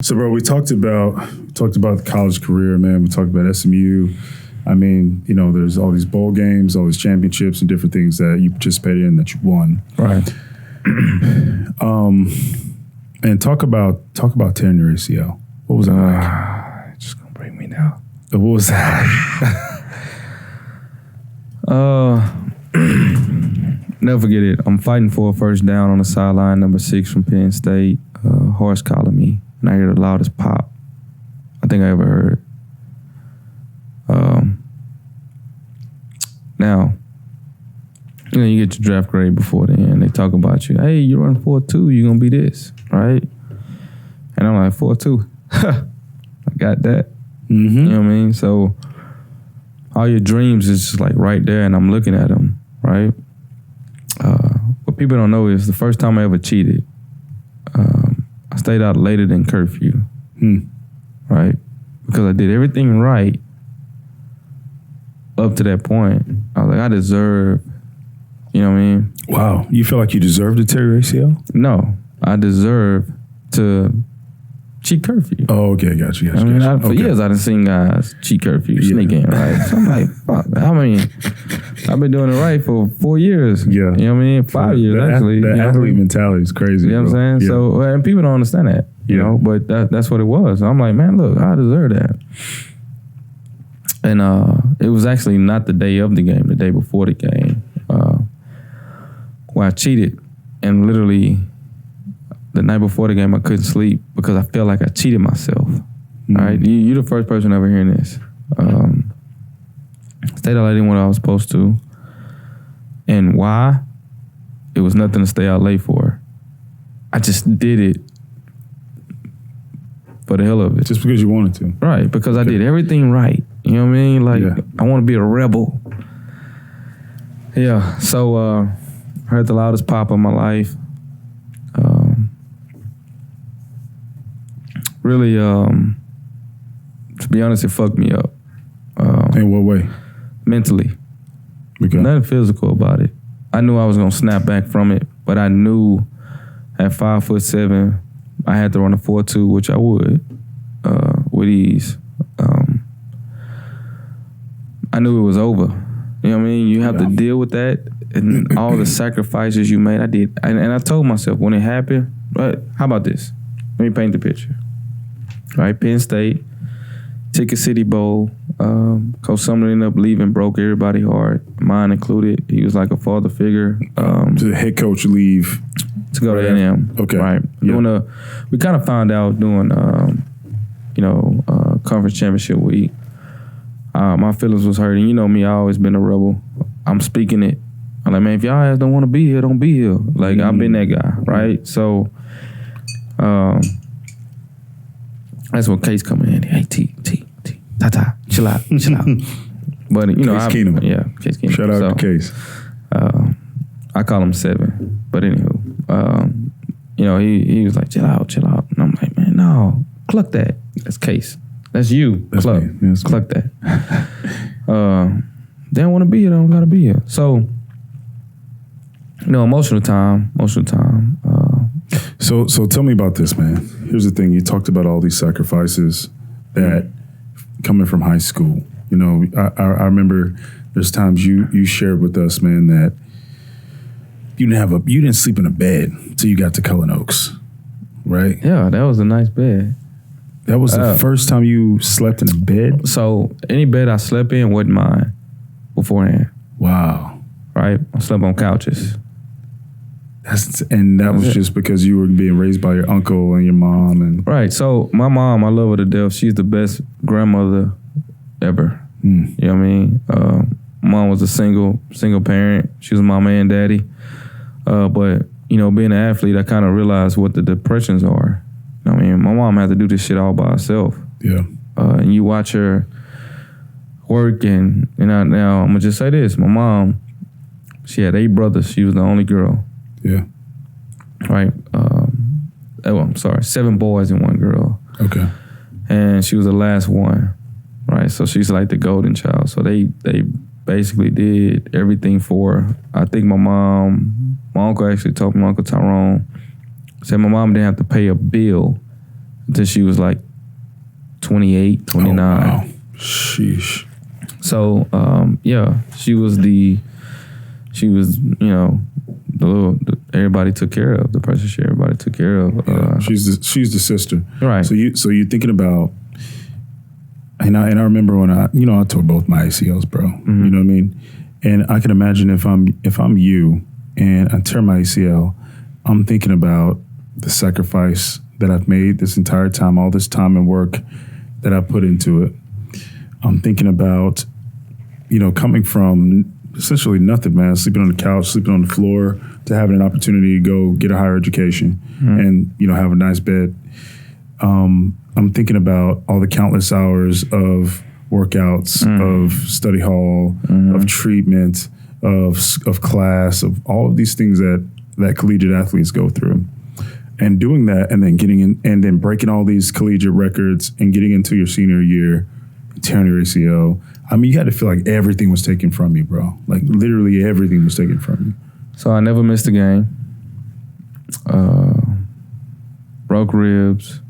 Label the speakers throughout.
Speaker 1: So, bro, we talked about the college career, man. We talked about SMU. I mean, you know, there's all these bowl games, all these championships, and different things that you participated in that you won.
Speaker 2: Right.
Speaker 1: And talk about tearing your ACL. What was that like?
Speaker 2: It's just gonna break me down.
Speaker 1: What was that like?
Speaker 2: Never forget it. I'm fighting for a first down on the sideline, number 6 from Penn State. Horse calling me, and I hear the loudest pop I think I ever heard. Now, you know, you get your draft grade before then. They talk about you. Hey, you run 4.2, you're going to be this, right? And I'm like, 4.2. I got that.
Speaker 1: Mm-hmm.
Speaker 2: You know what I mean? So all your dreams is just like right there, and I'm looking at them, right? What people don't know is the first time I ever cheated, I stayed out later than curfew, right? Because I did everything right up to that point. I was like, I deserve, you know what I mean?
Speaker 1: Wow. You feel like you deserve to tear your ACL?
Speaker 2: No, I deserve to cheat curfew.
Speaker 1: Oh, okay. Got you.
Speaker 2: For years, I done seen guys cheat curfew, sneak in, right? So I'm like, fuck. I mean, I've been doing it right for 4 years.
Speaker 1: Yeah.
Speaker 2: You know what I mean? 5 years, actually.
Speaker 1: The athlete mentality is crazy.
Speaker 2: You know what I'm saying?
Speaker 1: Yeah.
Speaker 2: So, and people don't understand that, you know, but that's what it was. I'm like, man, look, I deserve that. And it was actually not the day of the game, the day before the game, where I cheated. And literally, the night before the game, I couldn't sleep because I felt like I cheated myself. All right? You're the first person ever hearing this. Stayed out late than what I was supposed to. And why? It was nothing to stay out late for. I just did it for the hell of it.
Speaker 1: Just because you wanted to.
Speaker 2: Right, because I did everything right. You know what I mean? Like, I want to be a rebel. Yeah, so I heard the loudest pop of my life. Really, to be honest, it fucked me up.
Speaker 1: In what way?
Speaker 2: Mentally.
Speaker 1: Okay.
Speaker 2: Nothing physical about it. I knew I was going to snap back from it, but I knew at 5'7", I had to run a 4.2, which I would, with ease. I knew it was over. You know what I mean? You have to deal with that and all the sacrifices you made. I did. And I told myself when it happened, but how about this? Let me paint the picture. All right, Penn State, Ticket City Bowl. Coach Sumner ended up leaving, broke everybody heart, mine included. He was like a father figure.
Speaker 1: The head coach leave
Speaker 2: to go to A&M.
Speaker 1: Okay.
Speaker 2: Right.
Speaker 1: Yeah.
Speaker 2: We kind of found out doing, conference championship week. My feelings was hurting. You know me, I always been a rebel. I'm speaking it. I'm like, man, if y'all don't want to be here, don't be here. Like, I've been that guy, right? So, that's when Case coming in. Hey, T, ta, chill out. But, you know,
Speaker 1: Case Keenum.
Speaker 2: Yeah, Case Keenum.
Speaker 1: Shout out to Case.
Speaker 2: I call him 7. But anywho, he was like, chill out. And I'm like, man, no, cluck that. That's Case. That's you.
Speaker 1: That's
Speaker 2: cluck.
Speaker 1: Me. That's
Speaker 2: cluck that. They don't want to be here. They don't got to be here. So, emotional time.
Speaker 1: So tell me about this, man. Here's the thing. You talked about all these sacrifices that coming from high school. You know, I remember there's times you shared with us, man, that you didn't sleep in a bed until you got to Cullen Oaks, right?
Speaker 2: Yeah, that was a nice bed.
Speaker 1: That was the first time you slept in a bed?
Speaker 2: So any bed I slept in wasn't mine beforehand.
Speaker 1: Wow.
Speaker 2: Right? I slept on couches.
Speaker 1: That was just because you were being raised by your uncle and your mom. And
Speaker 2: right. So my mom, I love her to death. She's the best grandmother ever. You know what I mean? Mom was a single parent. She was mama and daddy. But, being an athlete, I kind of realized what the depressions are. You know what I mean? My mom had to do this shit all by herself.
Speaker 1: Yeah.
Speaker 2: And you watch her work and now I'm going to just say this. My mom, she had 8 brothers. She was the only girl.
Speaker 1: Yeah.
Speaker 2: Right. 7 boys and 1 girl.
Speaker 1: Okay.
Speaker 2: And she was the last one. Right. So she's like the golden child. So they basically did everything for her. I think my uncle actually told me, my Uncle Tyrone, said my mom didn't have to pay a bill until she was like 28, 29.
Speaker 1: Oh, wow. Sheesh.
Speaker 2: So, she was, everybody took care of, the person everybody took care of.
Speaker 1: She's the sister.
Speaker 2: Right.
Speaker 1: So you're thinking about, and I remember when I tore both my ACLs, bro.
Speaker 2: Mm-hmm.
Speaker 1: You know what I mean? And I can imagine if I'm you and I tear my ACL, I'm thinking about the sacrifice that I've made this entire time, all this time and work that I put into it. I'm thinking about, coming from essentially nothing, man, sleeping on the couch, sleeping on the floor, to having an opportunity to go get a higher education and, have a nice bed. I'm thinking about all the countless hours of workouts, of study hall, of treatment, of class, of all of these things that collegiate athletes go through. And doing that and then getting in and then breaking all these collegiate records and getting into your senior year, tearing your ACL. I mean, you had to feel like everything was taken from you, bro. Like literally everything was taken from you.
Speaker 2: So I never missed a game. Broke ribs,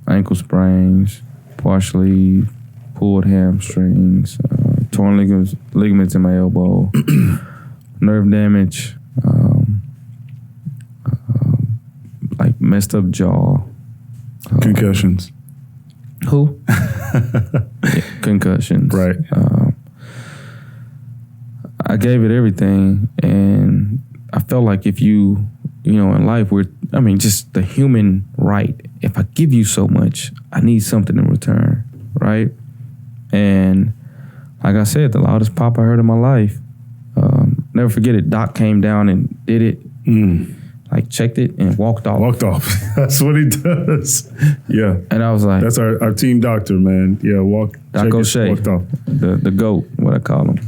Speaker 2: ankle sprains, partially pulled hamstrings, torn ligaments in my elbow, nerve damage, like messed up jaw.
Speaker 1: Concussions.
Speaker 2: Who? Concussions.
Speaker 1: Right.
Speaker 2: I gave it everything, and I felt like if you in life, just the human right. If I give you so much, I need something in return, right? And like I said, the loudest pop I heard in my life. Never forget it. Doc came down and did it. Like checked it and walked off.
Speaker 1: Walked off. That's what he does. Yeah.
Speaker 2: And I was like,
Speaker 1: that's our team doctor, man. Yeah,
Speaker 2: Doc O'Shea,
Speaker 1: walked off.
Speaker 2: The GOAT, what I call him.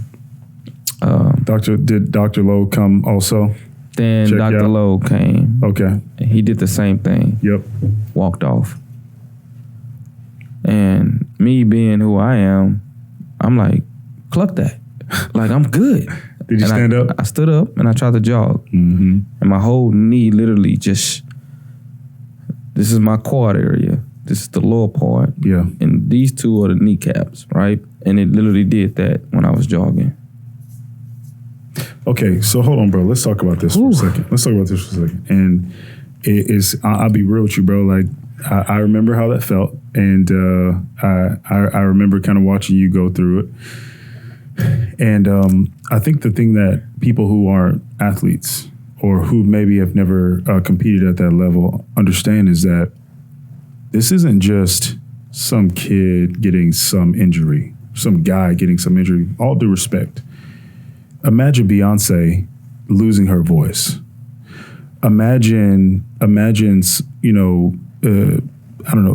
Speaker 1: Did Dr. Lowe come also?
Speaker 2: Then Dr. Lowe came.
Speaker 1: Okay.
Speaker 2: And he did the same thing.
Speaker 1: Yep.
Speaker 2: Walked off. And me being who I am, I'm like, cluck that. Like, I'm good.
Speaker 1: Did you stand up?
Speaker 2: I stood up and I tried to jog.
Speaker 1: Mm-hmm.
Speaker 2: And my whole knee literally this is my quad area. This is the lower part.
Speaker 1: Yeah.
Speaker 2: And these two are the kneecaps, right? And it literally did that when I was jogging.
Speaker 1: Okay, so hold on, bro. Let's talk about this for a second. And I'll be real with you, bro. Like, I remember how that felt. And I remember kind of watching you go through it. And I think the thing that people who aren't athletes or who maybe have never competed at that level understand is that this isn't just some kid getting some injury, some guy getting some injury. All due respect. Imagine Beyonce losing her voice. Imagine,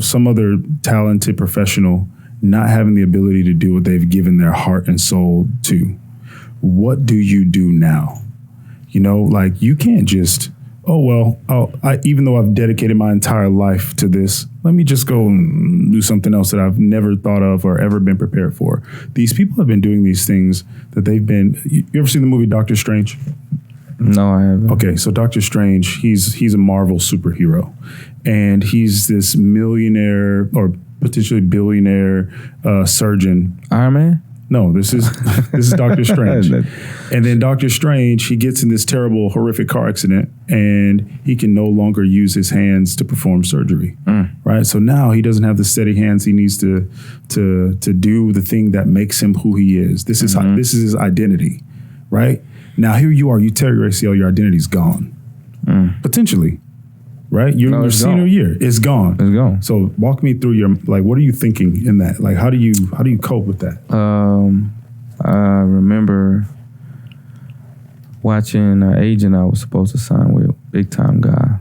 Speaker 1: some other talented professional not having the ability to do what they've given their heart and soul to. What do you do now? You can't just, even though I've dedicated my entire life to this, let me just go and do something else that I've never thought of or ever been prepared for. These people have been doing these things that they've been. You ever seen the movie Doctor Strange?
Speaker 2: No, I haven't.
Speaker 1: Okay, so Doctor Strange, he's a Marvel superhero, and he's this millionaire or potentially billionaire surgeon.
Speaker 2: Iron Man?
Speaker 1: No, this is Doctor Strange. And then Doctor Strange, he gets in this terrible, horrific car accident, and he can no longer use his hands to perform surgery. Right? So now he doesn't have the steady hands he needs to do the thing that makes him who he is. This is his identity, right? Now here you are, you tear your ACL, your identity's gone, potentially. Right? You're in your senior year. It's gone.
Speaker 2: It's gone.
Speaker 1: So walk me through what are you thinking in that? Like, how do you cope with that?
Speaker 2: I remember watching an agent I was supposed to sign with, big time guy.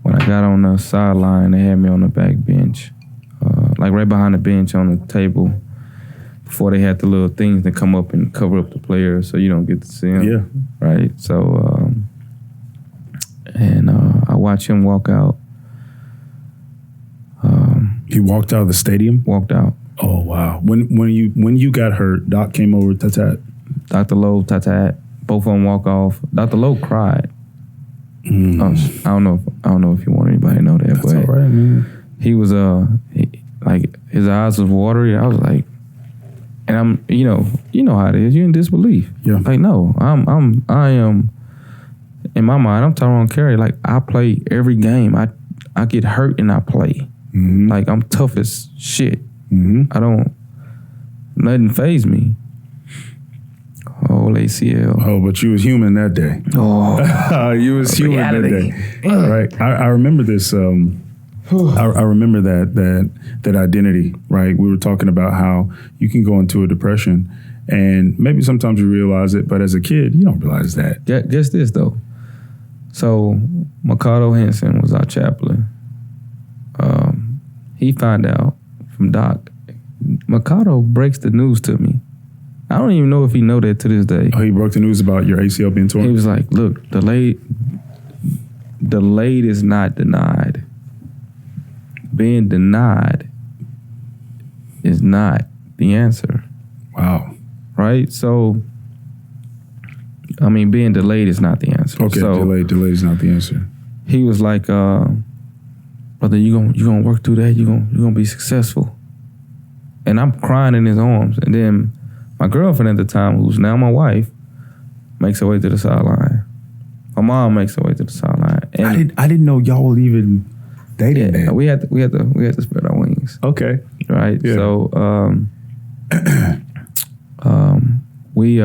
Speaker 2: When I got on the sideline, they had me on the back bench, like right behind the bench on the table, before they had the little things that come up and cover up the players so you don't get to see them.
Speaker 1: Yeah.
Speaker 2: Right? So, I watched him walk out.
Speaker 1: He walked out of the stadium?
Speaker 2: Walked out.
Speaker 1: Oh, wow. When you got hurt, Doc came over, tat-tat.
Speaker 2: Dr. Lowe, tat-tat. Both of them walk off. Dr. Lowe cried. I don't know if you want anybody to know that.
Speaker 1: That's all right, man.
Speaker 2: he was like his eyes was watery. I was like, and I'm you know how it is. You're in disbelief.
Speaker 1: Yeah.
Speaker 2: Like no, I am. In my mind, I'm Tyrone Carey. Like I play every game. I get hurt and I play.
Speaker 1: Mm-hmm.
Speaker 2: Like I'm tough as shit.
Speaker 1: Mm-hmm.
Speaker 2: I don't. Nothing faze me. Oh, ACL.
Speaker 1: Oh, but you was human that day.
Speaker 2: Oh,
Speaker 1: you was human
Speaker 2: reality.
Speaker 1: that day. Right. I remember this. I remember that identity. Right. We were talking about how you can go into a depression, and maybe sometimes you realize it, but as a kid, you don't realize that.
Speaker 2: Guess this though. So Mikado Henson was our chaplain. He found out from Doc. Mikado breaks the news to me. I don't even know if he know that to this day.
Speaker 1: Oh, he broke the news about your ACL being torn?
Speaker 2: He was like, look, delayed is not denied. Being denied is not the answer.
Speaker 1: Wow.
Speaker 2: Right? So, I mean, being delayed is not the answer.
Speaker 1: Okay,
Speaker 2: so,
Speaker 1: delayed is not the answer.
Speaker 2: He was like, brother, you gonna work through that. You gonna be successful. And I'm crying in his arms. And then my girlfriend at the time, who's now my wife, makes her way to the sideline. My mom makes her way to the sideline. And
Speaker 1: I didn't know y'all were even dating.
Speaker 2: yeah, we had to spread our wings.
Speaker 1: Okay.
Speaker 2: Right.
Speaker 1: Yeah.
Speaker 2: So we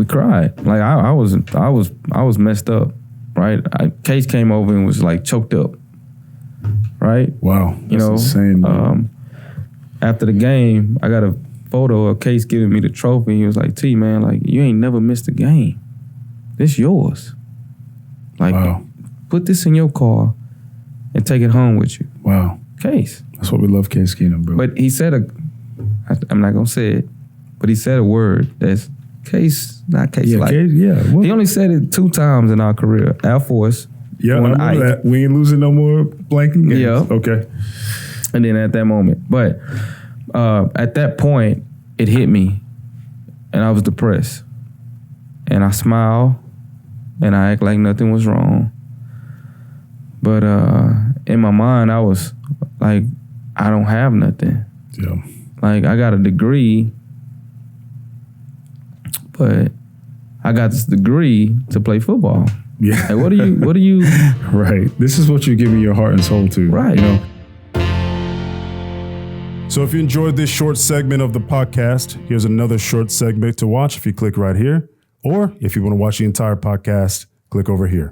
Speaker 2: cried. Like I was messed up. Right. Case came over and was like choked up. Right.
Speaker 1: Wow. That's insane. Man.
Speaker 2: After the game, I got a photo of Case giving me the trophy. He was like, T, man, like, you ain't never missed a game. This yours. Like,
Speaker 1: wow.
Speaker 2: Put this in your car and take it home with you.
Speaker 1: Wow.
Speaker 2: Case.
Speaker 1: That's what we love Case Keenum, bro.
Speaker 2: But he said I'm not going to say it, but he said a word that's Case, not Case.
Speaker 1: Yeah,
Speaker 2: like.
Speaker 1: Case, yeah.
Speaker 2: He only said it 2 times in our career. Air Force.
Speaker 1: Yeah, I remember that. We ain't losing no more blanking games.
Speaker 2: Yeah.
Speaker 1: Okay.
Speaker 2: And then at that moment. But at that point, it hit me. And I was depressed. And I smiled. And I act like nothing was wrong. But in my mind, I was like, I don't have nothing.
Speaker 1: Yeah.
Speaker 2: Like, I got a degree. But I got this degree to play football.
Speaker 1: Yeah.
Speaker 2: Like, what do you
Speaker 1: Right. This is what you're giving your heart and soul to.
Speaker 2: Right.
Speaker 1: You know? So if you enjoyed this short segment of the podcast, here's another short segment to watch if you click right here. Or if you want to watch the entire podcast, click over here.